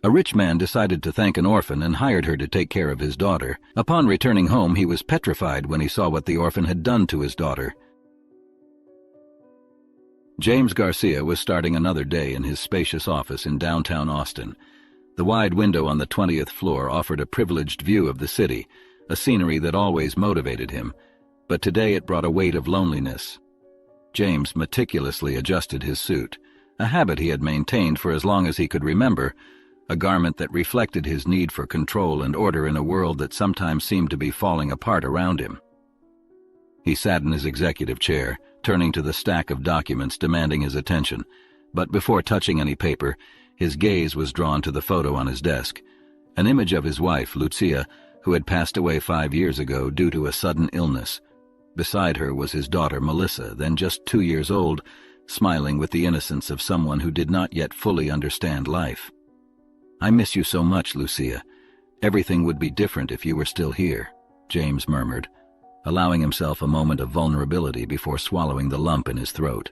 A rich man decided to thank an orphan and hired her to take care of his daughter. Upon returning home, he was petrified when he saw what the orphan had done to his daughter. James Garcia was starting another day in his spacious office in downtown Austin. The wide window on the 20th floor offered a privileged view of the city, a scenery that always motivated him, but today it brought a weight of loneliness. James meticulously adjusted his suit, a habit he had maintained for as long as he could remember, a garment that reflected his need for control and order in a world that sometimes seemed to be falling apart around him. He sat in his executive chair, turning to the stack of documents demanding his attention, but before touching any paper, his gaze was drawn to the photo on his desk, an image of his wife, Lucia, who had passed away 5 years ago due to a sudden illness. Beside her was his daughter, Melissa, then just 2 years old, smiling with the innocence of someone who did not yet fully understand life. "I miss you so much, Lucia. Everything would be different if you were still here," James murmured, allowing himself a moment of vulnerability before swallowing the lump in his throat.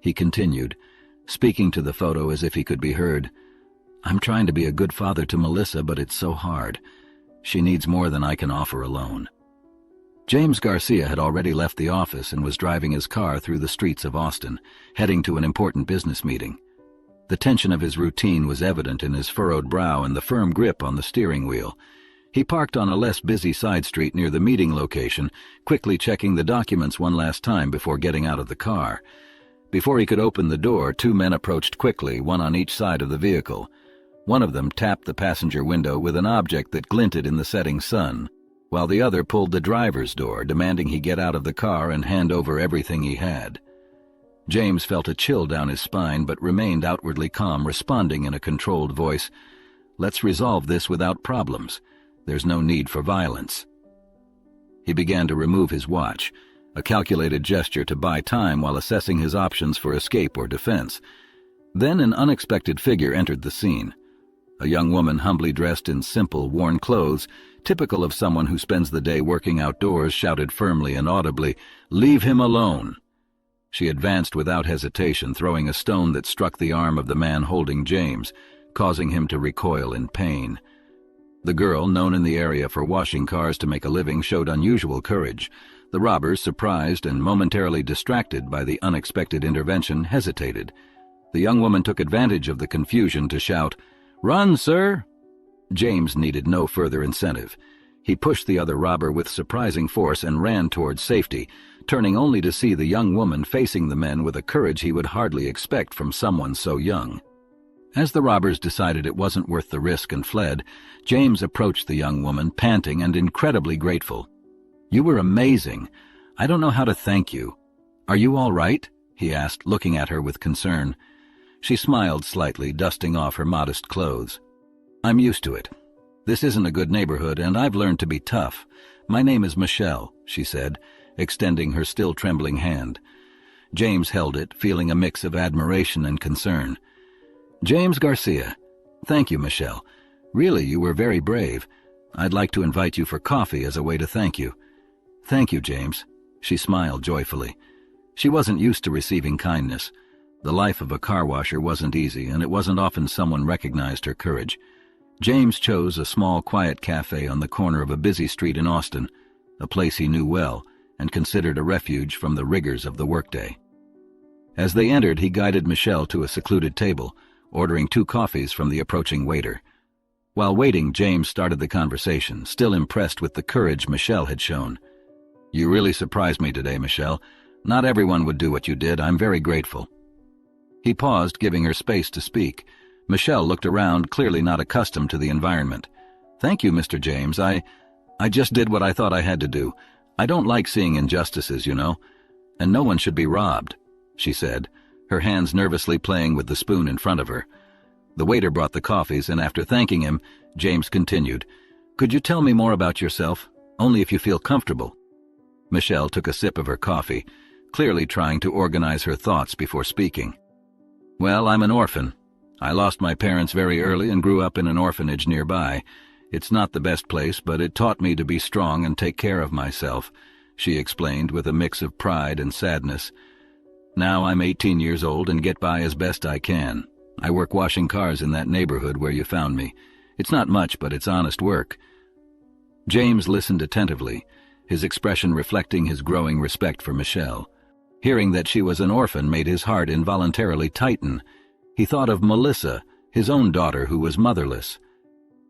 He continued, speaking to the photo as if he could be heard. "I'm trying to be a good father to Melissa, but it's so hard. She needs more than I can offer alone." James Garcia had already left the office and was driving his car through the streets of Austin, heading to an important business meeting. The tension of his routine was evident in his furrowed brow and the firm grip on the steering wheel. He parked on a less busy side street near the meeting location, quickly checking the documents one last time before getting out of the car. Before he could open the door, 2 men approached quickly, one on each side of the vehicle. One of them tapped the passenger window with an object that glinted in the setting sun, while the other pulled the driver's door, demanding he get out of the car and hand over everything he had. James felt a chill down his spine but remained outwardly calm, responding in a controlled voice, "Let's resolve this without problems. There's no need for violence." He began to remove his watch, a calculated gesture to buy time while assessing his options for escape or defense. Then an unexpected figure entered the scene. A young woman humbly dressed in simple, worn clothes, typical of someone who spends the day working outdoors, shouted firmly and audibly, "Leave him alone!" She advanced without hesitation, throwing a stone that struck the arm of the man holding James, causing him to recoil in pain. The girl, known in the area for washing cars to make a living, showed unusual courage. The robbers, surprised and momentarily distracted by the unexpected intervention, hesitated. The young woman took advantage of the confusion to shout, "Run, sir!" James needed no further incentive. He pushed the other robber with surprising force and ran towards safety, turning only to see the young woman facing the men with a courage he would hardly expect from someone so young. As the robbers decided it wasn't worth the risk and fled, James approached the young woman, panting and incredibly grateful. "You were amazing. I don't know how to thank you. Are you all right?" he asked, looking at her with concern. She smiled slightly, dusting off her modest clothes. "I'm used to it. This isn't a good neighborhood, and I've learned to be tough. My name is Michelle," she said, extending her still trembling hand. James held it, feeling a mix of admiration and concern. "James Garcia. Thank you, Michelle. Really, you were very brave. I'd like to invite you for coffee as a way to thank you." "Thank you, James." She smiled joyfully. She wasn't used to receiving kindness. The life of a car washer wasn't easy, and it wasn't often someone recognized her courage. James chose a small, quiet cafe on the corner of a busy street in Austin, a place he knew well and considered a refuge from the rigors of the workday. As they entered, he guided Michelle to a secluded table, ordering 2 coffees from the approaching waiter. While waiting, James started the conversation, still impressed with the courage Michelle had shown. "You really surprised me today, Michelle. Not everyone would do what you did. I'm very grateful." He paused, giving her space to speak. Michelle looked around, clearly not accustomed to the environment. "Thank you, Mr. James. I just did what I thought I had to do. I don't like seeing injustices, you know. And no one should be robbed," she said, her hands nervously playing with the spoon in front of her. The waiter brought the coffees, and after thanking him, James continued, "Could you tell me more about yourself? Only if you feel comfortable." Michelle took a sip of her coffee, clearly trying to organize her thoughts before speaking. "Well, I'm an orphan. I lost my parents very early and grew up in an orphanage nearby. It's not the best place, but it taught me to be strong and take care of myself," she explained with a mix of pride and sadness. "Now I'm 18 years old and get by as best I can. I work washing cars in that neighborhood where you found me. It's not much, but it's honest work." James listened attentively, his expression reflecting his growing respect for Michelle. Hearing that she was an orphan made his heart involuntarily tighten. He thought of Melissa, his own daughter who was motherless.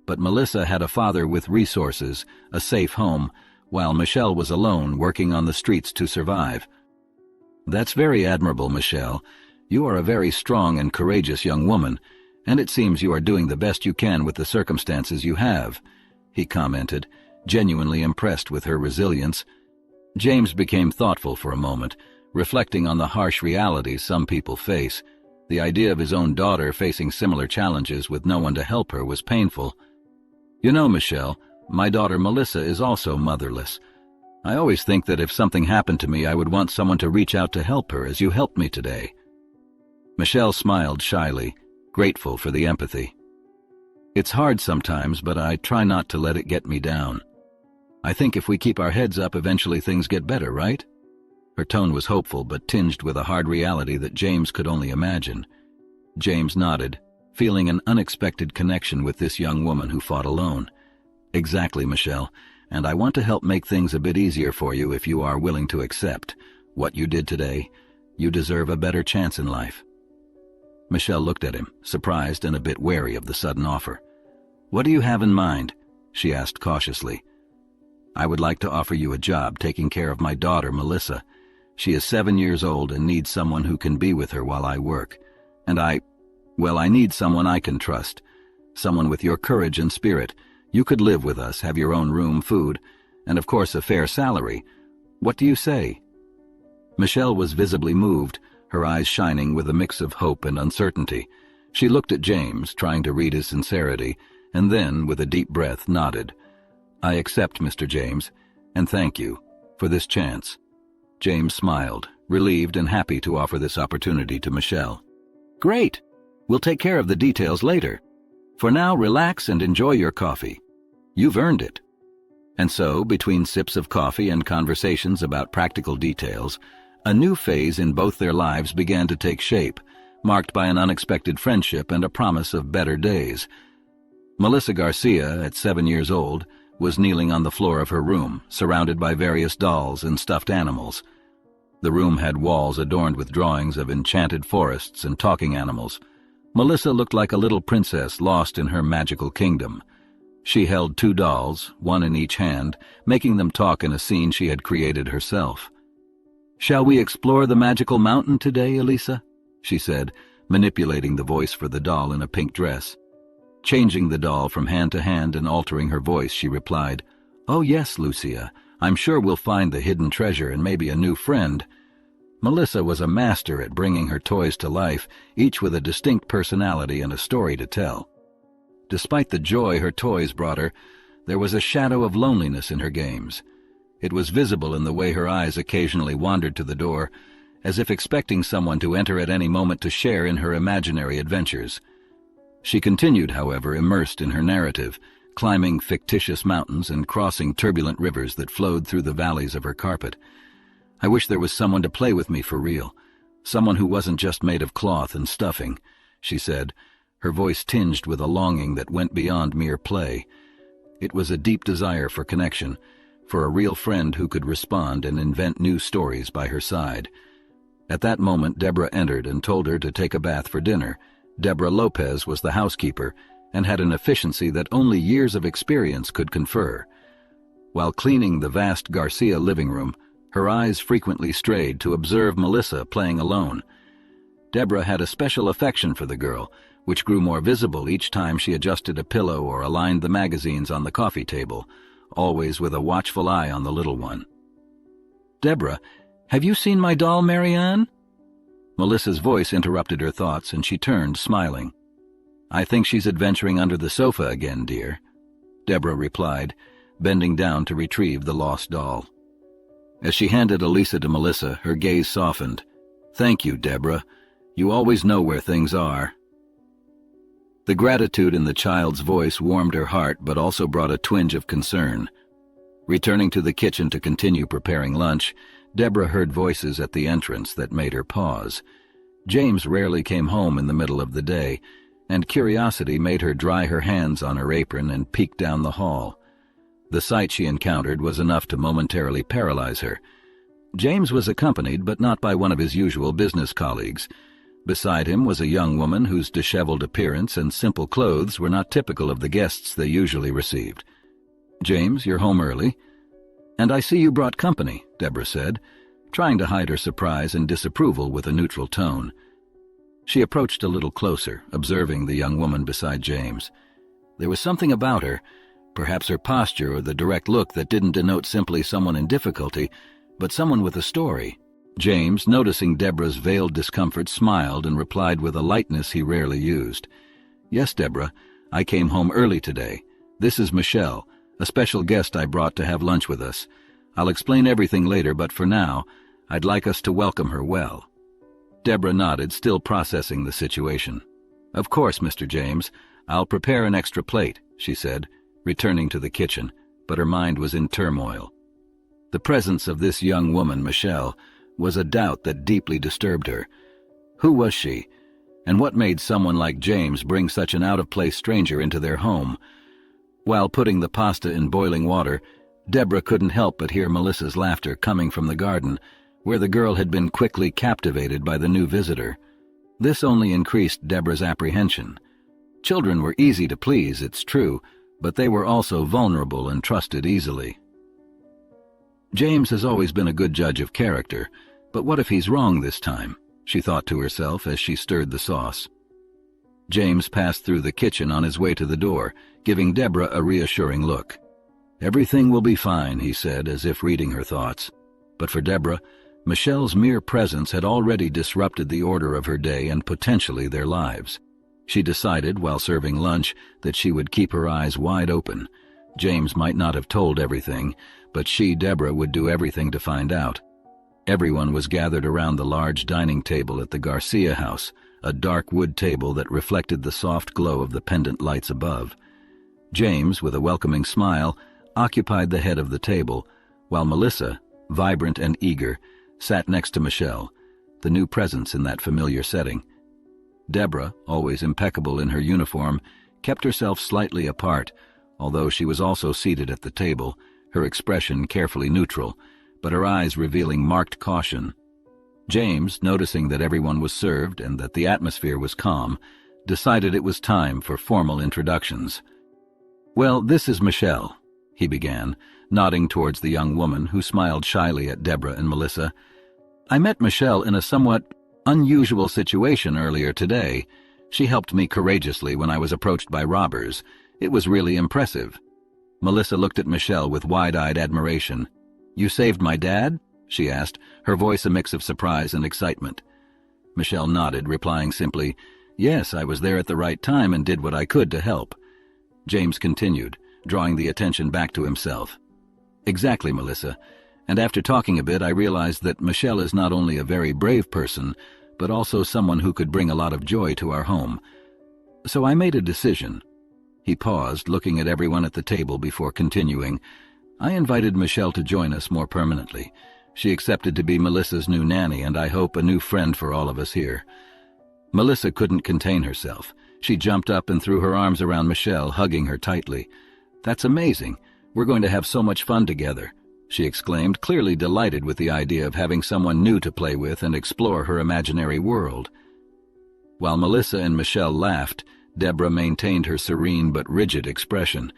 But Melissa had a father with resources, a safe home, while Michelle was alone, working on the streets to survive. "That's very admirable, Michelle. You are a very strong and courageous young woman, and it seems you are doing the best you can with the circumstances you have," he commented, genuinely impressed with her resilience. James became thoughtful for a moment, reflecting on the harsh realities some people face. The idea of his own daughter facing similar challenges with no one to help her was painful. "You know, Michelle, my daughter Melissa is also motherless. I always think that if something happened to me, I would want someone to reach out to help her as you helped me today." Michelle smiled shyly, grateful for the empathy. "It's hard sometimes, but I try not to let it get me down. I think if we keep our heads up, eventually things get better, right?" Her tone was hopeful, but tinged with a hard reality that James could only imagine. James nodded, feeling an unexpected connection with this young woman who fought alone. "Exactly, Michelle, and I want to help make things a bit easier for you if you are willing to accept what you did today. You deserve a better chance in life." Michelle looked at him, surprised and a bit wary of the sudden offer. "What do you have in mind?" she asked cautiously. "I would like to offer you a job taking care of my daughter, Melissa. She is 7 years old and needs someone who can be with her while I work. And I need someone I can trust. Someone with your courage and spirit. You could live with us, have your own room, food, and of course a fair salary. What do you say?" Michelle was visibly moved, her eyes shining with a mix of hope and uncertainty. She looked at James, trying to read his sincerity, and then, with a deep breath, nodded. "I accept, Mr. James, and thank you for this chance." James smiled, relieved and happy to offer this opportunity to Michelle. "Great! We'll take care of the details later. For now, relax and enjoy your coffee. You've earned it." And so, between sips of coffee and conversations about practical details, a new phase in both their lives began to take shape, marked by an unexpected friendship and a promise of better days. Melissa Garcia, at 7 years old, was kneeling on the floor of her room, surrounded by various dolls and stuffed animals. The room had walls adorned with drawings of enchanted forests and talking animals. Melissa looked like a little princess lost in her magical kingdom. She held 2 dolls, one in each hand, making them talk in a scene she had created herself. "Shall we explore the magical mountain today, Elisa?" she said, manipulating the voice for the doll in a pink dress. Changing the doll from hand to hand and altering her voice, she replied, "Oh yes, Lucia. I'm sure we'll find the hidden treasure and maybe a new friend." Melissa was a master at bringing her toys to life, each with a distinct personality and a story to tell. Despite the joy her toys brought her, there was a shadow of loneliness in her games. It was visible in the way her eyes occasionally wandered to the door, as if expecting someone to enter at any moment to share in her imaginary adventures. She continued, however, immersed in her narrative, climbing fictitious mountains and crossing turbulent rivers that flowed through the valleys of her carpet. "I wish there was someone to play with me for real, someone who wasn't just made of cloth and stuffing," she said, her voice tinged with a longing that went beyond mere play. It was a deep desire for connection, for a real friend who could respond and invent new stories by her side. At that moment, Deborah entered and told her to take a bath for dinner. Deborah Lopez was the housekeeper and had an efficiency that only years of experience could confer. While cleaning the vast Garcia living room, her eyes frequently strayed to observe Melissa playing alone. Deborah had a special affection for the girl, which grew more visible each time she adjusted a pillow or aligned the magazines on the coffee table, always with a watchful eye on the little one. "Deborah, have you seen my doll, Marianne?" Melissa's voice interrupted her thoughts, and she turned, smiling. "I think she's adventuring under the sofa again, dear," Deborah replied, bending down to retrieve the lost doll. As she handed Elisa to Melissa, her gaze softened. "Thank you, Deborah. You always know where things are." The gratitude in the child's voice warmed her heart, but also brought a twinge of concern. Returning to the kitchen to continue preparing lunch, Deborah heard voices at the entrance that made her pause. James rarely came home in the middle of the day, and curiosity made her dry her hands on her apron and peek down the hall. The sight she encountered was enough to momentarily paralyze her. James was accompanied, but not by one of his usual business colleagues. Beside him was a young woman whose disheveled appearance and simple clothes were not typical of the guests they usually received. "James, you're home early." "And I see you brought company," Deborah said, trying to hide her surprise and disapproval with a neutral tone. She approached a little closer, observing the young woman beside James. There was something about her, perhaps her posture or the direct look, that didn't denote simply someone in difficulty, but someone with a story. James, noticing Deborah's veiled discomfort, smiled and replied with a lightness he rarely used. "Yes, Deborah, I came home early today. This is Michelle, a special guest I brought to have lunch with us. I'll explain everything later, but for now, I'd like us to welcome her well." Deborah nodded, still processing the situation. "Of course, Mr. James. I'll prepare an extra plate," she said, returning to the kitchen, but her mind was in turmoil. The presence of this young woman, Michelle, was a doubt that deeply disturbed her. Who was she, and what made someone like James bring such an out-of-place stranger into their home? While putting the pasta in boiling water, Deborah couldn't help but hear Melissa's laughter coming from the garden, where the girl had been quickly captivated by the new visitor. This only increased Deborah's apprehension. Children were easy to please, it's true, but they were also vulnerable and trusted easily. James has always been a good judge of character, but what if he's wrong this time? She thought to herself as she stirred the sauce. James passed through the kitchen on his way to the door, giving Deborah a reassuring look. "Everything will be fine," he said, as if reading her thoughts. But for Deborah, Michelle's mere presence had already disrupted the order of her day and potentially their lives. She decided, while serving lunch, that she would keep her eyes wide open. James might not have told everything, but she, Deborah, would do everything to find out. Everyone was gathered around the large dining table at the Garcia house, a dark wood table that reflected the soft glow of the pendant lights above. James, with a welcoming smile, occupied the head of the table, while Melissa, vibrant and eager, sat next to Michelle, the new presence in that familiar setting. Deborah, always impeccable in her uniform, kept herself slightly apart, although she was also seated at the table, her expression carefully neutral, but her eyes revealing marked caution. James, noticing that everyone was served and that the atmosphere was calm, decided it was time for formal introductions. "Well, this is Michelle," he began, nodding towards the young woman who smiled shyly at Deborah and Melissa. "I met Michelle in a somewhat unusual situation earlier today. She helped me courageously when I was approached by robbers. It was really impressive." Melissa looked at Michelle with wide-eyed admiration. "You saved my dad?" she asked, her voice a mix of surprise and excitement. Michelle nodded, replying simply, "Yes, I was there at the right time and did what I could to help." James continued, drawing the attention back to himself. "Exactly, Melissa. And after talking a bit, I realized that Michelle is not only a very brave person, but also someone who could bring a lot of joy to our home. So I made a decision." He paused, looking at everyone at the table before continuing. "I invited Michelle to join us more permanently. She accepted to be Melissa's new nanny, and I hope a new friend for all of us here." Melissa couldn't contain herself. She jumped up and threw her arms around Michelle, hugging her tightly. "That's amazing. We're going to have so much fun together," she exclaimed, clearly delighted with the idea of having someone new to play with and explore her imaginary world. While Melissa and Michelle laughed, Deborah maintained her serene but rigid expression.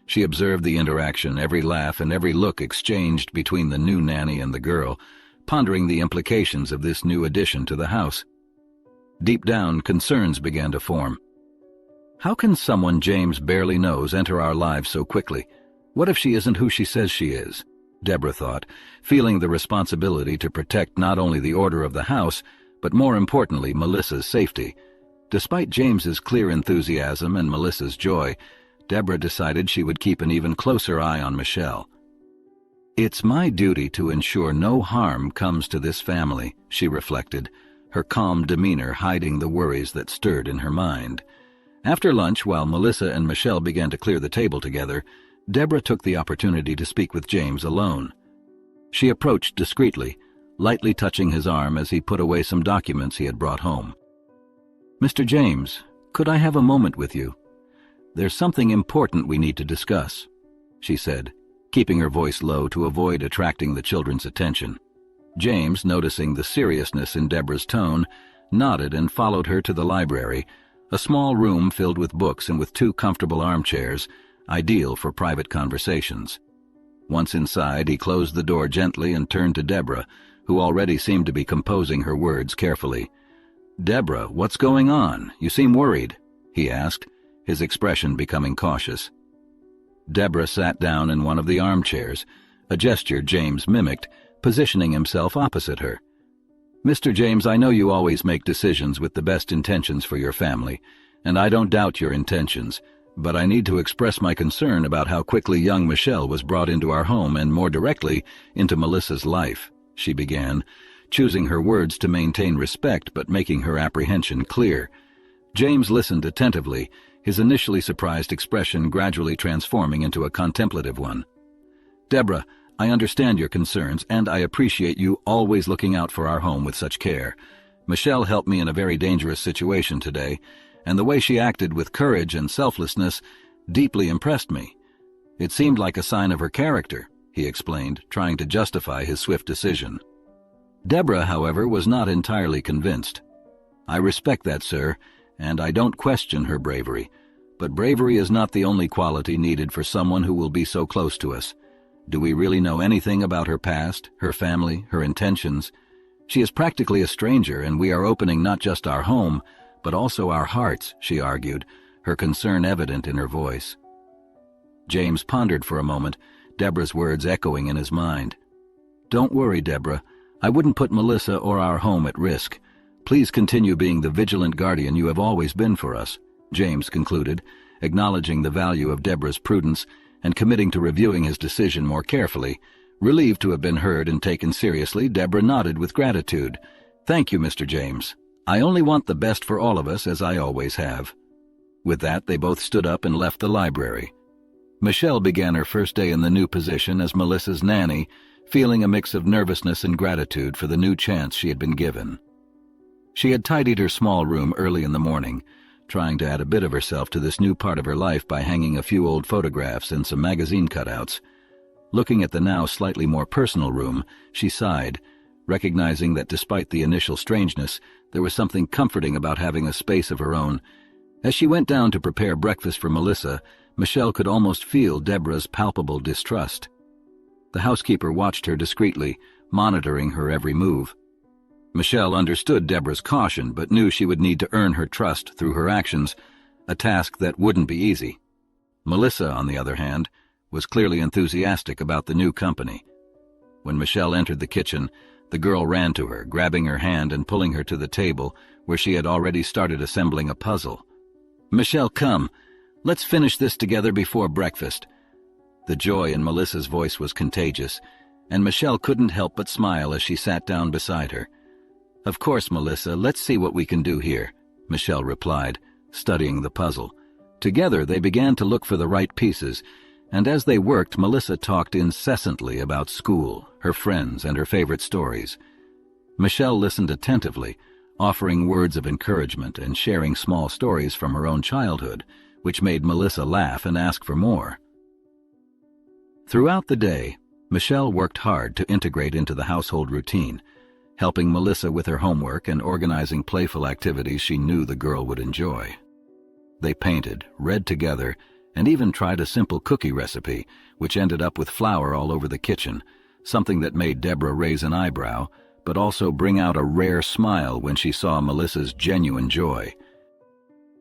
She observed the interaction, every laugh and every look exchanged between the new nanny and the girl, pondering the implications of this new addition to the house. Deep down, concerns began to form. How can someone James barely knows enter our lives so quickly? What if she isn't who she says she is? Deborah thought, feeling the responsibility to protect not only the order of the house, but more importantly, Melissa's safety. Despite James's clear enthusiasm and Melissa's joy, Deborah decided she would keep an even closer eye on Michelle. "It's my duty to ensure no harm comes to this family," she reflected, her calm demeanor hiding the worries that stirred in her mind. After lunch, while Melissa and Michelle began to clear the table together, Deborah took the opportunity to speak with James alone. She approached discreetly, lightly touching his arm as he put away some documents he had brought home. "Mr. James, could I have a moment with you? There's something important we need to discuss," she said, keeping her voice low to avoid attracting the children's attention. James, noticing the seriousness in Deborah's tone, nodded and followed her to the library, a small room filled with books and with 2 comfortable armchairs, ideal for private conversations. Once inside, he closed the door gently and turned to Deborah, who already seemed to be composing her words carefully. "Deborah, what's going on? You seem worried," he asked, his expression becoming cautious. Deborah sat down in one of the armchairs, a gesture James mimicked, positioning himself opposite her. "Mr. James, I know you always make decisions with the best intentions for your family, and I don't doubt your intentions, but I need to express my concern about how quickly young Michelle was brought into our home and, more directly, into Melissa's life," she began, choosing her words to maintain respect but making her apprehension clear. James listened attentively, his initially surprised expression gradually transforming into a contemplative one. "Deborah, I understand your concerns, and I appreciate you always looking out for our home with such care. Michelle helped me in a very dangerous situation today, and the way she acted with courage and selflessness deeply impressed me. It seemed like a sign of her character," he explained, trying to justify his swift decision. Deborah, however, was not entirely convinced. "I respect that, sir, and I don't question her bravery, but bravery is not the only quality needed for someone who will be so close to us. Do we really know anything about her past, her family, her intentions? She is practically a stranger, and we are opening not just our home, but also our hearts," she argued, her concern evident in her voice. James pondered for a moment, Deborah's words echoing in his mind. "Don't worry, Deborah. I wouldn't put Melissa or our home at risk. Please continue being the vigilant guardian you have always been for us," James concluded, acknowledging the value of Deborah's prudence and committing to reviewing his decision more carefully. Relieved to have been heard and taken seriously, Deborah nodded with gratitude. "Thank you, Mr. James. I only want the best for all of us, as I always have." With that, they both stood up and left the library. Michelle began her first day in the new position as Melissa's nanny, feeling a mix of nervousness and gratitude for the new chance she had been given. She had tidied her small room early in the morning, trying to add a bit of herself to this new part of her life by hanging a few old photographs and some magazine cutouts. Looking at the now slightly more personal room, she sighed, recognizing that despite the initial strangeness, there was something comforting about having a space of her own. As she went down to prepare breakfast for Melissa, Michelle could almost feel Deborah's palpable distrust. The housekeeper watched her discreetly, monitoring her every move. Michelle understood Deborah's caution, but knew she would need to earn her trust through her actions, a task that wouldn't be easy. Melissa, on the other hand, was clearly enthusiastic about the new company. When Michelle entered the kitchen, the girl ran to her, grabbing her hand and pulling her to the table, where she had already started assembling a puzzle. "Michelle, come. Let's finish this together before breakfast." The joy in Melissa's voice was contagious, and Michelle couldn't help but smile as she sat down beside her. "Of course, Melissa, let's see what we can do here," Michelle replied, studying the puzzle. Together they began to look for the right pieces, and as they worked, Melissa talked incessantly about school, her friends, and her favorite stories. Michelle listened attentively, offering words of encouragement and sharing small stories from her own childhood, which made Melissa laugh and ask for more. Throughout the day, Michelle worked hard to integrate into the household routine, helping Melissa with her homework and organizing playful activities she knew the girl would enjoy. They painted, read together, and even tried a simple cookie recipe, which ended up with flour all over the kitchen, something that made Deborah raise an eyebrow, but also bring out a rare smile when she saw Melissa's genuine joy.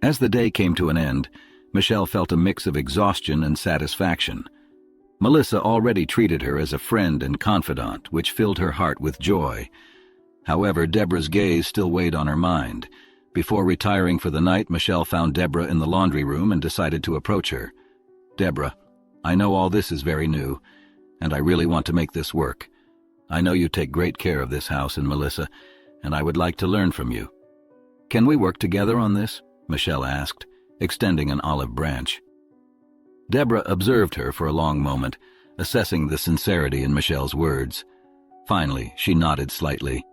As the day came to an end, Michelle felt a mix of exhaustion and satisfaction. Melissa already treated her as a friend and confidant, which filled her heart with joy. However, Deborah's gaze still weighed on her mind. Before retiring for the night, Michelle found Deborah in the laundry room and decided to approach her. "Deborah, I know all this is very new, and I really want to make this work. I know you take great care of this house and Melissa, and I would like to learn from you. Can we work together on this?" Michelle asked, extending an olive branch. Deborah observed her for a long moment, assessing the sincerity in Michelle's words. Finally, she nodded slightly.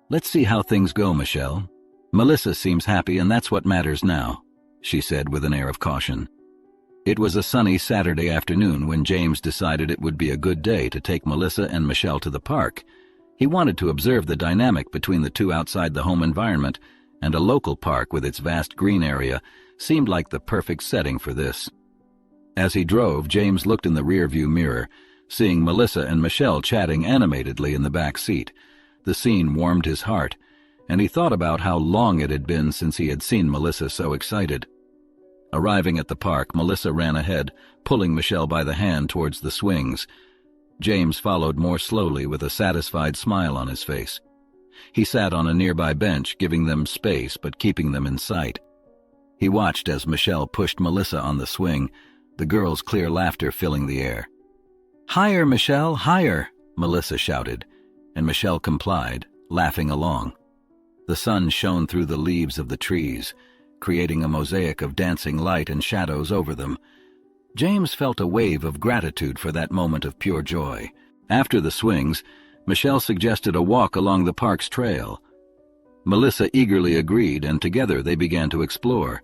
"Let's see how things go, Michelle. Melissa seems happy, and that's what matters now," she said with an air of caution. It was a sunny Saturday afternoon when James decided it would be a good day to take Melissa and Michelle to the park. He wanted to observe the dynamic between the two outside the home environment, and a local park with its vast green area seemed like the perfect setting for this. As he drove, James looked in the rearview mirror, seeing Melissa and Michelle chatting animatedly in the back seat. The scene warmed his heart, and he thought about how long it had been since he had seen Melissa so excited. Arriving at the park, Melissa ran ahead, pulling Michelle by the hand towards the swings. James followed more slowly with a satisfied smile on his face. He sat on a nearby bench, giving them space but keeping them in sight. He watched as Michelle pushed Melissa on the swing, the girls' clear laughter filling the air. "Higher, Michelle, higher!" Melissa shouted, and Michelle complied, laughing along. The sun shone through the leaves of the trees, creating a mosaic of dancing light and shadows over them. James felt a wave of gratitude for that moment of pure joy. After the swings, Michelle suggested a walk along the park's trail. Melissa eagerly agreed, and together they began to explore.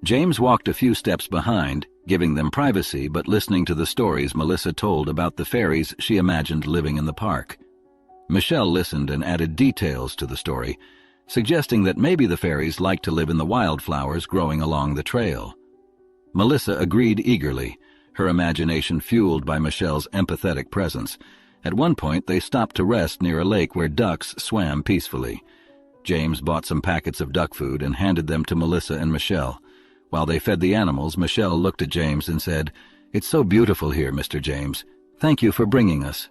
James walked a few steps behind, giving them privacy but listening to the stories Melissa told about the fairies she imagined living in the park. Michelle listened and added details to the story, suggesting that maybe the fairies liked to live in the wildflowers growing along the trail. Melissa agreed eagerly, her imagination fueled by Michelle's empathetic presence. At one point, they stopped to rest near a lake where ducks swam peacefully. James bought some packets of duck food and handed them to Melissa and Michelle. While they fed the animals, Michelle looked at James and said, "It's so beautiful here, Mr. James. Thank you for bringing us."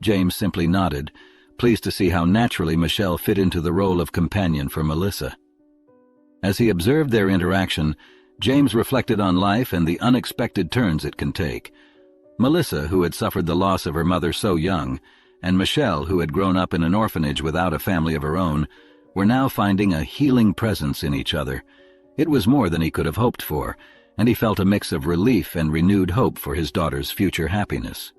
James simply nodded, pleased to see how naturally Michelle fit into the role of companion for Melissa. As he observed their interaction, James reflected on life and the unexpected turns it can take. Melissa, who had suffered the loss of her mother so young, and Michelle, who had grown up in an orphanage without a family of her own, were now finding a healing presence in each other. It was more than he could have hoped for, and he felt a mix of relief and renewed hope for his daughter's future happiness.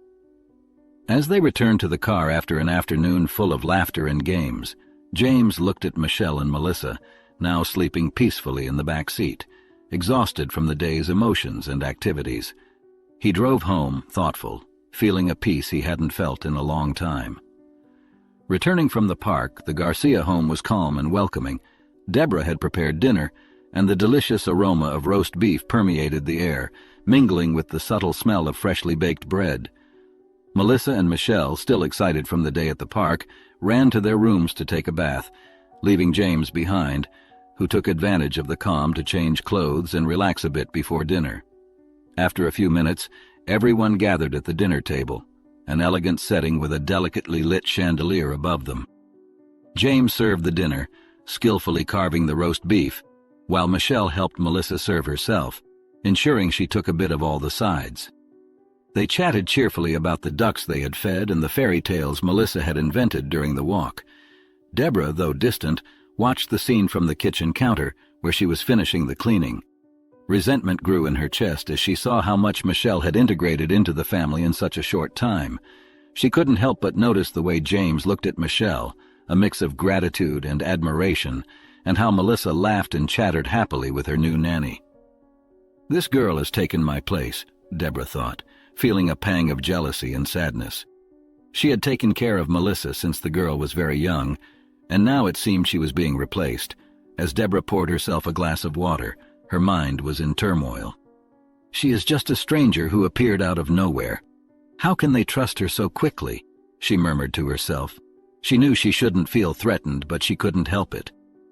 As they returned to the car after an afternoon full of laughter and games, James looked at Michelle and Melissa, now sleeping peacefully in the back seat, exhausted from the day's emotions and activities. He drove home, thoughtful, feeling a peace he hadn't felt in a long time. Returning from the park, the Garcia home was calm and welcoming. Deborah had prepared dinner, and the delicious aroma of roast beef permeated the air, mingling with the subtle smell of freshly baked bread. Melissa and Michelle, still excited from the day at the park, ran to their rooms to take a bath, leaving James behind, who took advantage of the calm to change clothes and relax a bit before dinner. After a few minutes, everyone gathered at the dinner table, an elegant setting with a delicately lit chandelier above them. James served the dinner, skillfully carving the roast beef, while Michelle helped Melissa serve herself, ensuring she took a bit of all the sides. They chatted cheerfully about the ducks they had fed and the fairy tales Melissa had invented during the walk. Deborah, though distant, watched the scene from the kitchen counter, where she was finishing the cleaning. Resentment grew in her chest as she saw how much Michelle had integrated into the family in such a short time. She couldn't help but notice the way James looked at Michelle, a mix of gratitude and admiration, and how Melissa laughed and chattered happily with her new nanny. "This girl has taken my place," Deborah thought, feeling a pang of jealousy and sadness. She had taken care of Melissa since the girl was very young, and now it seemed she was being replaced. As Deborah poured herself a glass of water, her mind was in turmoil. "She is just a stranger who appeared out of nowhere. How can they trust her so quickly?" she murmured to herself. She knew she shouldn't feel threatened, but she couldn't help it.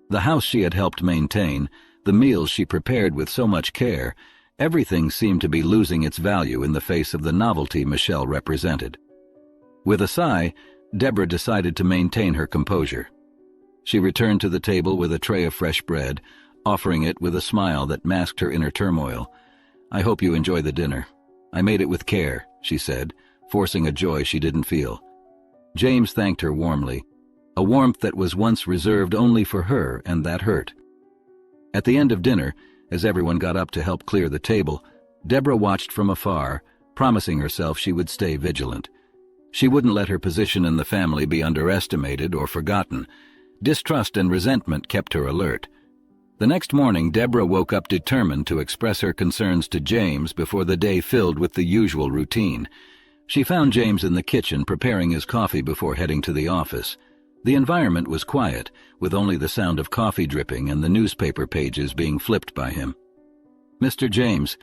The house she had helped maintain, the meals she prepared with so much care, everything seemed to be losing its value in the face of the novelty Michelle represented. With a sigh, Deborah decided to maintain her composure. She returned to the table with a tray of fresh bread, offering it with a smile that masked her inner turmoil. "I hope you enjoy the dinner. I made it with care," she said, forcing a joy she didn't feel. James thanked her warmly, a warmth that was once reserved only for her, and that hurt. At the end of dinner, as everyone got up to help clear the table, Deborah watched from afar, promising herself she would stay vigilant. She wouldn't let her position in the family be underestimated or forgotten. Distrust and resentment kept her alert. The next morning, Deborah woke up determined to express her concerns to James before the day filled with the usual routine. She found James in the kitchen preparing his coffee before heading to the office. The environment was quiet, with only the sound of coffee dripping and the newspaper pages being flipped by him. "Mr. James,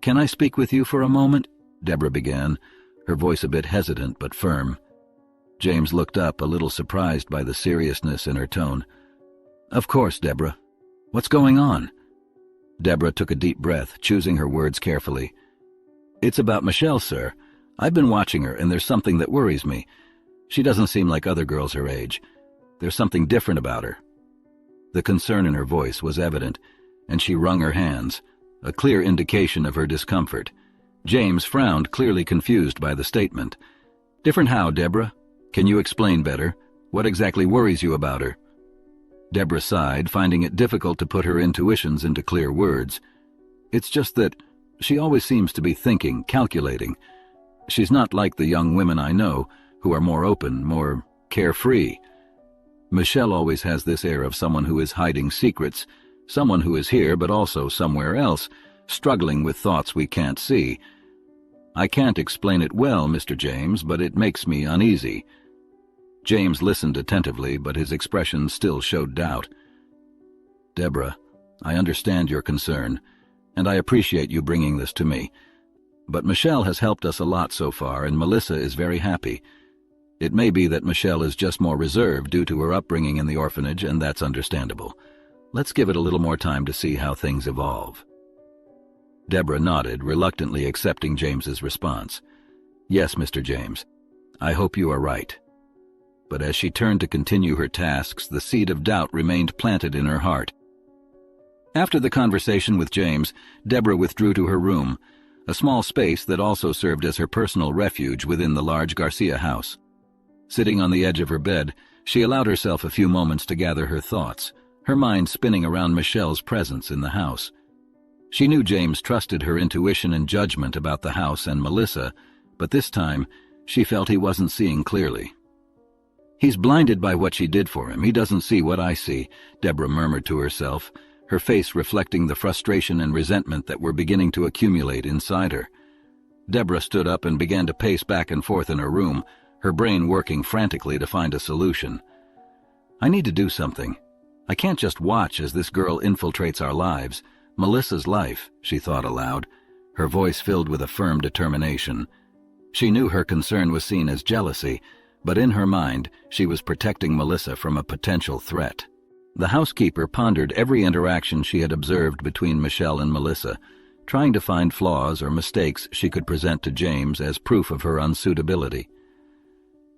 can I speak with you for a moment?" Deborah began, her voice a bit hesitant but firm. James looked up, a little surprised by the seriousness in her tone. "Of course, Deborah. What's going on?" Deborah took a deep breath, choosing her words carefully. "It's about Michelle, sir. I've been watching her, and there's something that worries me. She doesn't seem like other girls her age. There's something different about her." The concern in her voice was evident, and she wrung her hands, a clear indication of her discomfort. James frowned, clearly confused by the statement. "Different how, Deborah? Can you explain better? What exactly worries you about her?" Deborah sighed, finding it difficult to put her intuitions into clear words. "It's just that she always seems to be thinking, calculating. She's not like the young women I know, who are more open, more carefree. Michelle always has this air of someone who is hiding secrets, someone who is here but also somewhere else, struggling with thoughts we can't see. I can't explain it well, Mr. James, but it makes me uneasy." James listened attentively, but his expression still showed doubt. "Deborah, I understand your concern, and I appreciate you bringing this to me. But Michelle has helped us a lot so far, and Melissa is very happy. It may be that Michelle is just more reserved due to her upbringing in the orphanage, and that's understandable. Let's give it a little more time to see how things evolve." Deborah nodded, reluctantly accepting James's response. "Yes, Mr. James, I hope you are right." But as she turned to continue her tasks, the seed of doubt remained planted in her heart. After the conversation with James, Deborah withdrew to her room, a small space that also served as her personal refuge within the large Garcia house. Sitting on the edge of her bed, she allowed herself a few moments to gather her thoughts, her mind spinning around Michelle's presence in the house. She knew James trusted her intuition and judgment about the house and Melissa, but this time she felt he wasn't seeing clearly. "He's blinded by what she did for him. He doesn't see what I see," Deborah murmured to herself, her face reflecting the frustration and resentment that were beginning to accumulate inside her. Deborah stood up and began to pace back and forth in her room, her brain working frantically to find a solution. "I need to do something. I can't just watch as this girl infiltrates our lives. Melissa's life," she thought aloud, her voice filled with a firm determination. She knew her concern was seen as jealousy, but in her mind, she was protecting Melissa from a potential threat. The housekeeper pondered every interaction she had observed between Michelle and Melissa, trying to find flaws or mistakes she could present to James as proof of her unsuitability.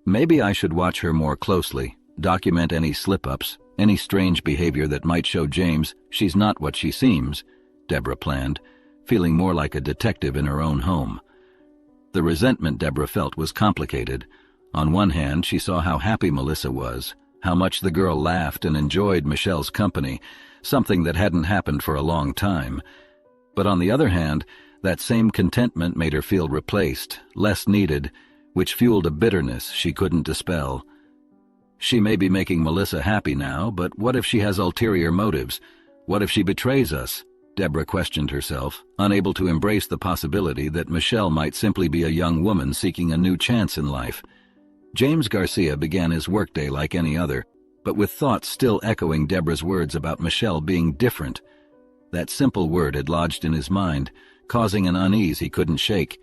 "Maybe I should watch her more closely, document any slip-ups, any strange behavior that might show James she's not what she seems," Deborah planned, feeling more like a detective in her own home. The resentment Deborah felt was complicated. On one hand, she saw how happy Melissa was, how much the girl laughed and enjoyed Michelle's company, something that hadn't happened for a long time. But on the other hand, that same contentment made her feel replaced, less needed, which fueled a bitterness she couldn't dispel. She may be making Melissa happy now, but what if she has ulterior motives? What if she betrays us? Deborah questioned herself, unable to embrace the possibility that Michelle might simply be a young woman seeking a new chance in life. James Garcia began his workday like any other, but with thoughts still echoing Deborah's words about Michelle being different. That simple word had lodged in his mind, causing an unease he couldn't shake.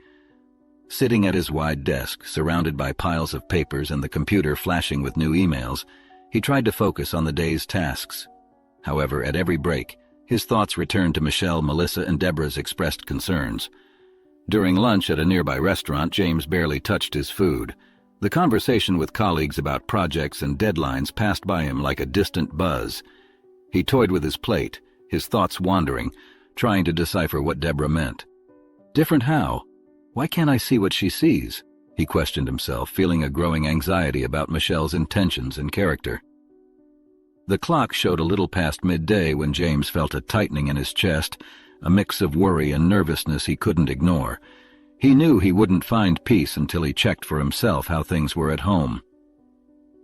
Sitting at his wide desk, surrounded by piles of papers and the computer flashing with new emails, he tried to focus on the day's tasks. However, at every break, his thoughts returned to Michelle, Melissa, and Deborah's expressed concerns. During lunch at a nearby restaurant, James barely touched his food. The conversation with colleagues about projects and deadlines passed by him like a distant buzz. He toyed with his plate, his thoughts wandering, trying to decipher what Deborah meant. Different how? Why can't I see what she sees? He questioned himself, feeling a growing anxiety about Michelle's intentions and character. The clock showed a little past midday when James felt a tightening in his chest, a mix of worry and nervousness he couldn't ignore. He knew he wouldn't find peace until he checked for himself how things were at home.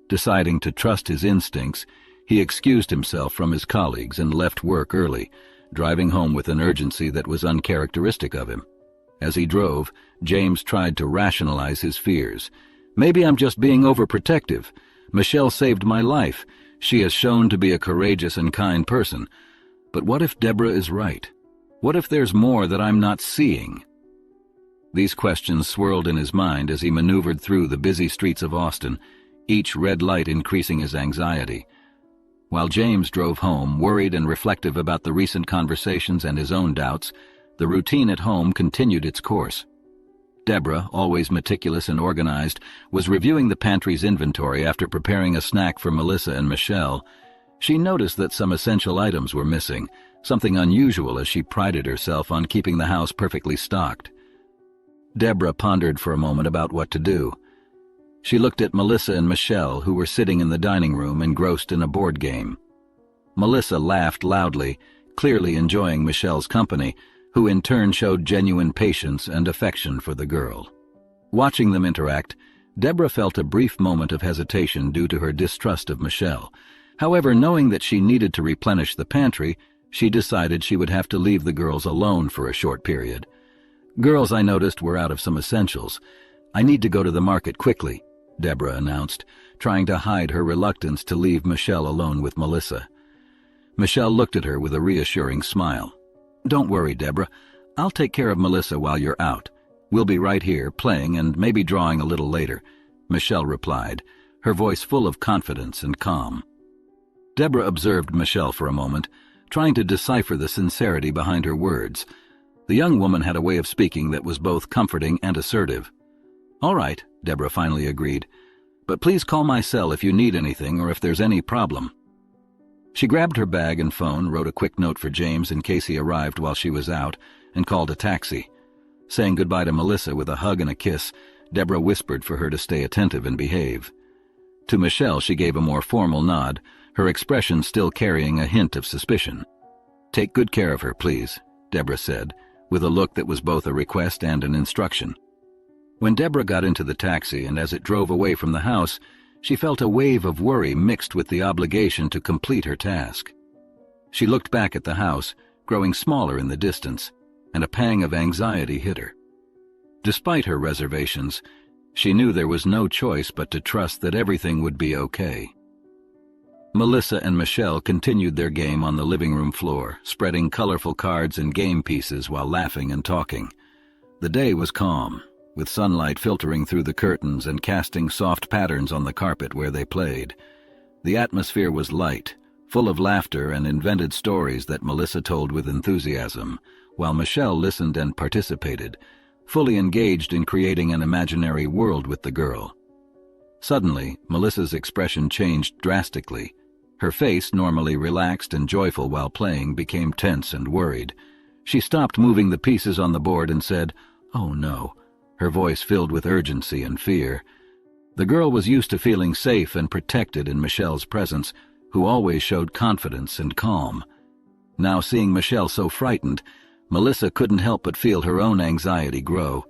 Deciding to trust his instincts, he excused himself from his colleagues and left work early, driving home with an urgency that was uncharacteristic of him. As he drove, James tried to rationalize his fears. Maybe I'm just being overprotective. Michelle saved my life. She has shown to be a courageous and kind person. But what if Deborah is right? What if there's more that I'm not seeing? These questions swirled in his mind as he maneuvered through the busy streets of Austin, each red light increasing his anxiety. While James drove home, worried and reflective about the recent conversations and his own doubts, the routine at home continued its course. Deborah, always meticulous and organized, was reviewing the pantry's inventory after preparing a snack for Melissa and Michelle. She noticed that some essential items were missing, something unusual as she prided herself on keeping the house perfectly stocked. Deborah pondered for a moment about what to do. She looked at Melissa and Michelle, who were sitting in the dining room engrossed in a board game. Melissa laughed loudly, clearly enjoying Michelle's company, who in turn showed genuine patience and affection for the girl. Watching them interact, Deborah felt a brief moment of hesitation due to her distrust of Michelle. However, knowing that she needed to replenish the pantry, she decided she would have to leave the girls alone for a short period. "Girls, I noticed, were out of some essentials. I need to go to the market quickly," Deborah announced, trying to hide her reluctance to leave Michelle alone with Melissa. Michelle looked at her with a reassuring smile. "Don't worry, Deborah. I'll take care of Melissa while you're out. We'll be right here, playing and maybe drawing a little later," Michelle replied, her voice full of confidence and calm. Deborah observed Michelle for a moment, trying to decipher the sincerity behind her words. The young woman had a way of speaking that was both comforting and assertive. "All right," Deborah finally agreed, "but please call my cell if you need anything or if there's any problem." She grabbed her bag and phone, wrote a quick note for James in case he arrived while she was out, and called a taxi. Saying goodbye to Melissa with a hug and a kiss, Deborah whispered for her to stay attentive and behave. To Michelle she gave a more formal nod, her expression still carrying a hint of suspicion. "Take good care of her, please," Deborah said, with a look that was both a request and an instruction. When Deborah got into the taxi and as it drove away from the house, she felt a wave of worry mixed with the obligation to complete her task. She looked back at the house, growing smaller in the distance, and a pang of anxiety hit her. Despite her reservations, she knew there was no choice but to trust that everything would be okay. Melissa and Michelle continued their game on the living room floor, spreading colorful cards and game pieces while laughing and talking. The day was calm, with sunlight filtering through the curtains and casting soft patterns on the carpet where they played. The atmosphere was light, full of laughter and invented stories that Melissa told with enthusiasm, while Michelle listened and participated, fully engaged in creating an imaginary world with the girl. Suddenly, Melissa's expression changed drastically. Her face, normally relaxed and joyful while playing, became tense and worried. She stopped moving the pieces on the board and said, "Oh no," her voice filled with urgency and fear. The girl was used to feeling safe and protected in Michelle's presence, who always showed confidence and calm. Now seeing Michelle so frightened, Melissa couldn't help but feel her own anxiety grow.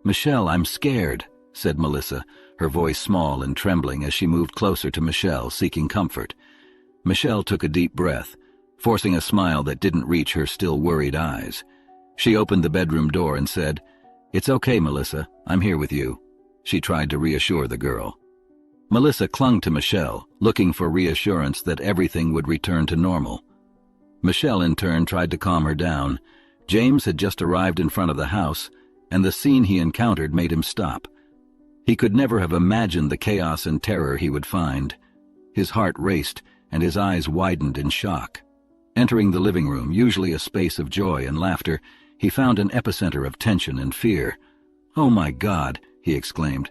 "Michelle, I'm scared," said Melissa, her voice small and trembling as she moved closer to Michelle, seeking comfort. Michelle took a deep breath, forcing a smile that didn't reach her still worried eyes. She opened the bedroom door and said, "It's okay, Melissa, I'm here with you." She tried to reassure the girl. Melissa clung to Michelle, looking for reassurance that everything would return to normal. Michelle in turn tried to calm her down. James had just arrived in front of the house, and the scene he encountered made him stop. He could never have imagined the chaos and terror he would find. His heart raced, and his eyes widened in shock. Entering the living room, usually a space of joy and laughter, he found an epicenter of tension and fear. "Oh my God," he exclaimed.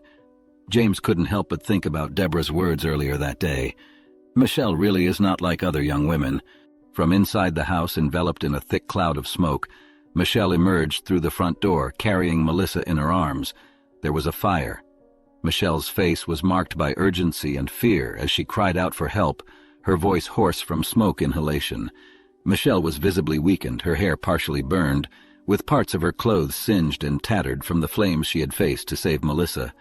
James couldn't help but think about Deborah's words earlier that day. Michelle really is not like other young women. From inside the house, enveloped in a thick cloud of smoke, Michelle emerged through the front door, carrying Melissa in her arms. There was a fire. Michelle's face was marked by urgency and fear as she cried out for help, her voice hoarse from smoke inhalation. Michelle was visibly weakened, her hair partially burned, with parts of her clothes singed and tattered from the flames she had faced to save Melissa.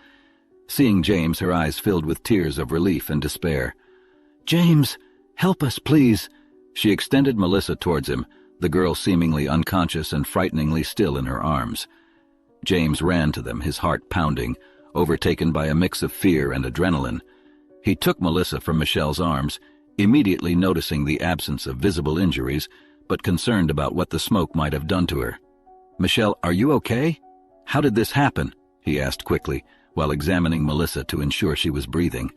Seeing James, her eyes filled with tears of relief and despair. "James, help us, please." She extended Melissa towards him, the girl seemingly unconscious and frighteningly still in her arms. James ran to them, his heart pounding, overtaken by a mix of fear and adrenaline. He took Melissa from Michelle's arms, immediately noticing the absence of visible injuries, but concerned about what the smoke might have done to her. "Michelle, are you okay? How did this happen?" he asked quickly, while examining Melissa to ensure she was breathing.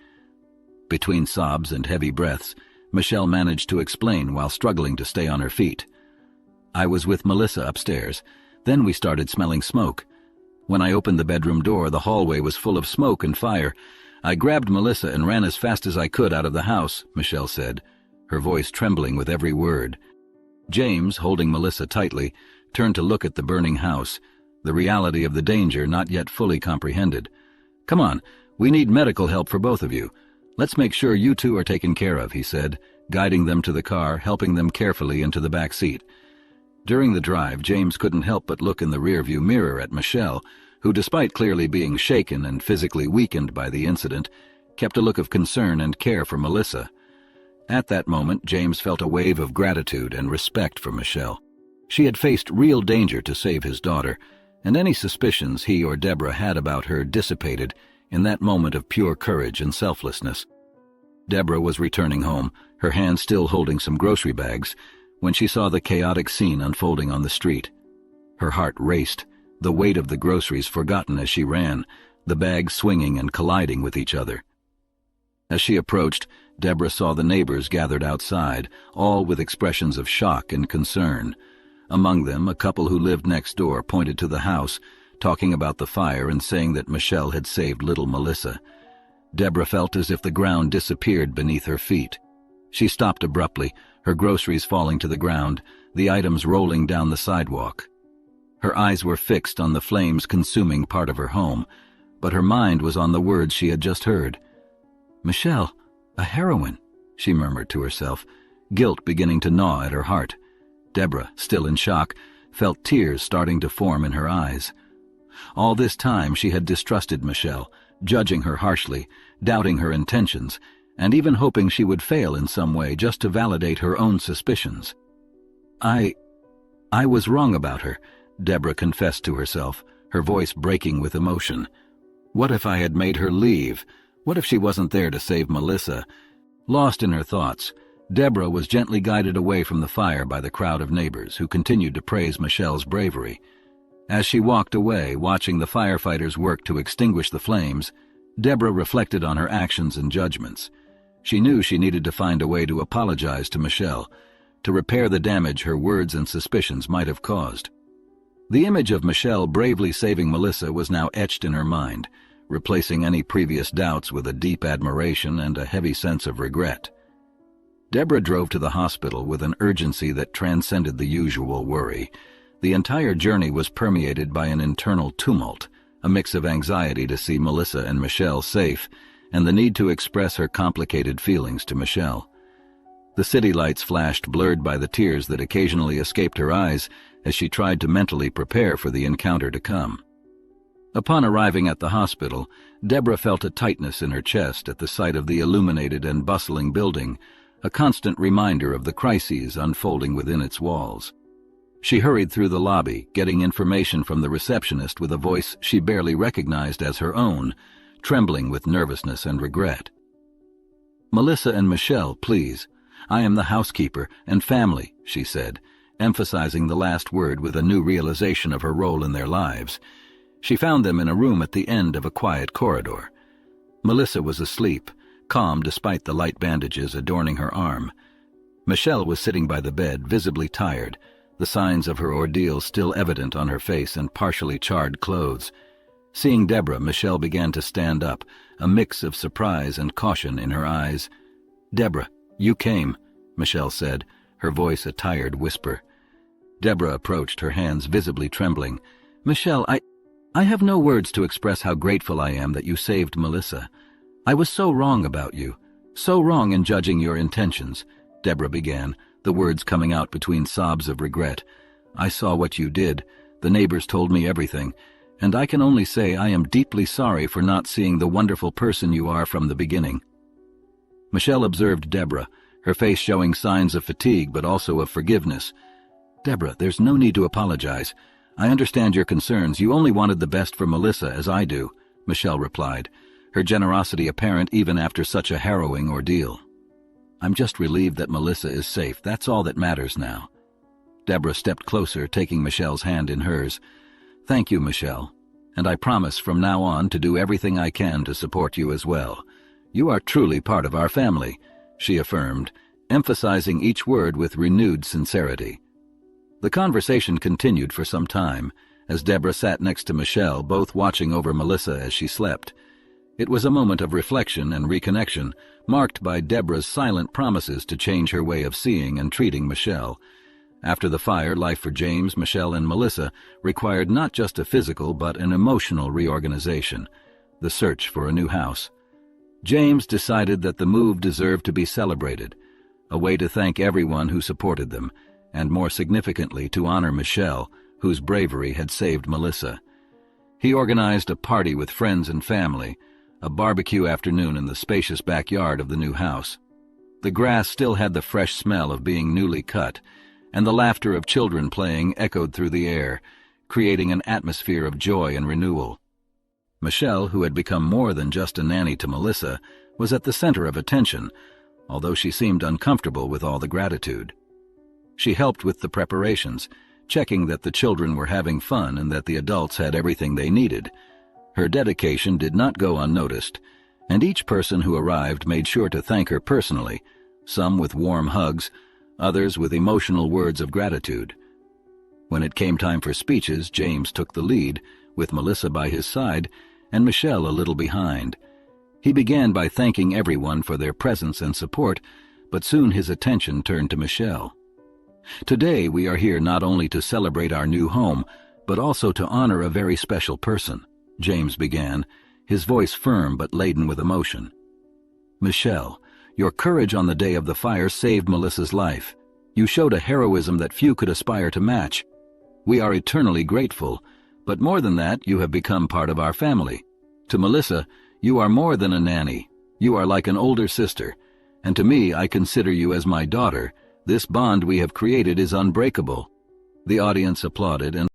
Between sobs and heavy breaths, Michelle managed to explain while struggling to stay on her feet. "I was with Melissa upstairs. Then we started smelling smoke. When I opened the bedroom door, the hallway was full of smoke and fire. I grabbed Melissa and ran as fast as I could out of the house," Michelle said, her voice trembling with every word. James, holding Melissa tightly, turned to look at the burning house, the reality of the danger not yet fully comprehended. "Come on, we need medical help for both of you. Let's make sure you two are taken care of," he said, guiding them to the car, helping them carefully into the back seat. During the drive, James couldn't help but look in the rearview mirror at Michelle, who, despite clearly being shaken and physically weakened by the incident, kept a look of concern and care for Melissa. At that moment, James felt a wave of gratitude and respect for Michelle. She had faced real danger to save his daughter, and any suspicions he or Deborah had about her dissipated in that moment of pure courage and selflessness. Deborah was returning home, her hand still holding some grocery bags, when she saw the chaotic scene unfolding on the street. Her heart raced, the weight of the groceries forgotten as she ran, the bags swinging and colliding with each other. As she approached, Deborah saw the neighbors gathered outside, all with expressions of shock and concern. Among them, a couple who lived next door pointed to the house, talking about the fire and saying that Michelle had saved little Melissa. Deborah felt as if the ground disappeared beneath her feet. She stopped abruptly, her groceries falling to the ground, the items rolling down the sidewalk. Her eyes were fixed on the flames consuming part of her home, but her mind was on the words she had just heard. "Michelle, a heroine," she murmured to herself, guilt beginning to gnaw at her heart. Deborah, still in shock, felt tears starting to form in her eyes. All this time she had distrusted Michelle, judging her harshly, doubting her intentions, and even hoping she would fail in some way just to validate her own suspicions. I was wrong about her," Deborah confessed to herself, her voice breaking with emotion. "What if I had made her leave? What if she wasn't there to save Melissa?" Lost in her thoughts, Deborah was gently guided away from the fire by the crowd of neighbors who continued to praise Michelle's bravery. As she walked away, watching the firefighters work to extinguish the flames, Deborah reflected on her actions and judgments. She knew she needed to find a way to apologize to Michelle, to repair the damage her words and suspicions might have caused. The image of Michelle bravely saving Melissa was now etched in her mind, replacing any previous doubts with a deep admiration and a heavy sense of regret. Deborah drove to the hospital with an urgency that transcended the usual worry. The entire journey was permeated by an internal tumult, a mix of anxiety to see Melissa and Michelle safe, and the need to express her complicated feelings to Michelle. The city lights flashed, blurred by the tears that occasionally escaped her eyes as she tried to mentally prepare for the encounter to come. Upon arriving at the hospital, Deborah felt a tightness in her chest at the sight of the illuminated and bustling building, a constant reminder of the crises unfolding within its walls. She hurried through the lobby, getting information from the receptionist with a voice she barely recognized as her own, trembling with nervousness and regret. "Melissa and Michelle, please. I am the housekeeper and family," she said, emphasizing the last word with a new realization of her role in their lives. She found them in a room at the end of a quiet corridor. Melissa was asleep, calm despite the light bandages adorning her arm. Michelle was sitting by the bed, visibly tired, the signs of her ordeal still evident on her face and partially charred clothes. Seeing Deborah, Michelle began to stand up, a mix of surprise and caution in her eyes. "Deborah, you came," Michelle said, her voice a tired whisper. Deborah approached, her hands visibly trembling. "Michelle, I have no words to express how grateful I am that you saved Melissa. I was so wrong about you, so wrong in judging your intentions," Deborah began, the words coming out between sobs of regret. "I saw what you did. The neighbors told me everything, and I can only say I am deeply sorry for not seeing the wonderful person you are from the beginning." Michelle observed Deborah, her face showing signs of fatigue but also of forgiveness. "Deborah, there's no need to apologize. I understand your concerns. You only wanted the best for Melissa, as I do," Michelle replied, her generosity apparent even after such a harrowing ordeal. "I'm just relieved that Melissa is safe. That's all that matters now." Deborah stepped closer, taking Michelle's hand in hers. "Thank you, Michelle, and I promise from now on to do everything I can to support you as well. You are truly part of our family," she affirmed, emphasizing each word with renewed sincerity. The conversation continued for some time, as Deborah sat next to Michelle, both watching over Melissa as she slept. It was a moment of reflection and reconnection, marked by Deborah's silent promises to change her way of seeing and treating Michelle. After the fire, life for James, Michelle, and Melissa required not just a physical but an emotional reorganization, the search for a new house. James decided that the move deserved to be celebrated, a way to thank everyone who supported them, and more significantly to honor Michelle, whose bravery had saved Melissa. He organized a party with friends and family, a barbecue afternoon in the spacious backyard of the new house. The grass still had the fresh smell of being newly cut, and the laughter of children playing echoed through the air, creating an atmosphere of joy and renewal. Michelle, who had become more than just a nanny to Melissa, was at the center of attention, although she seemed uncomfortable with all the gratitude. She helped with the preparations, checking that the children were having fun and that the adults had everything they needed. Her dedication did not go unnoticed, and each person who arrived made sure to thank her personally, some with warm hugs, others with emotional words of gratitude. When it came time for speeches, James took the lead, with Melissa by his side and Michelle a little behind. He began by thanking everyone for their presence and support, but soon his attention turned to Michelle. "Today we are here not only to celebrate our new home, but also to honor a very special person," James began, his voice firm but laden with emotion. "Michelle, your courage on the day of the fire saved Melissa's life. You showed a heroism that few could aspire to match. We are eternally grateful, but more than that, you have become part of our family. To Melissa, you are more than a nanny. You are like an older sister, and to me, I consider you as my daughter. This bond we have created is unbreakable." The audience applauded, and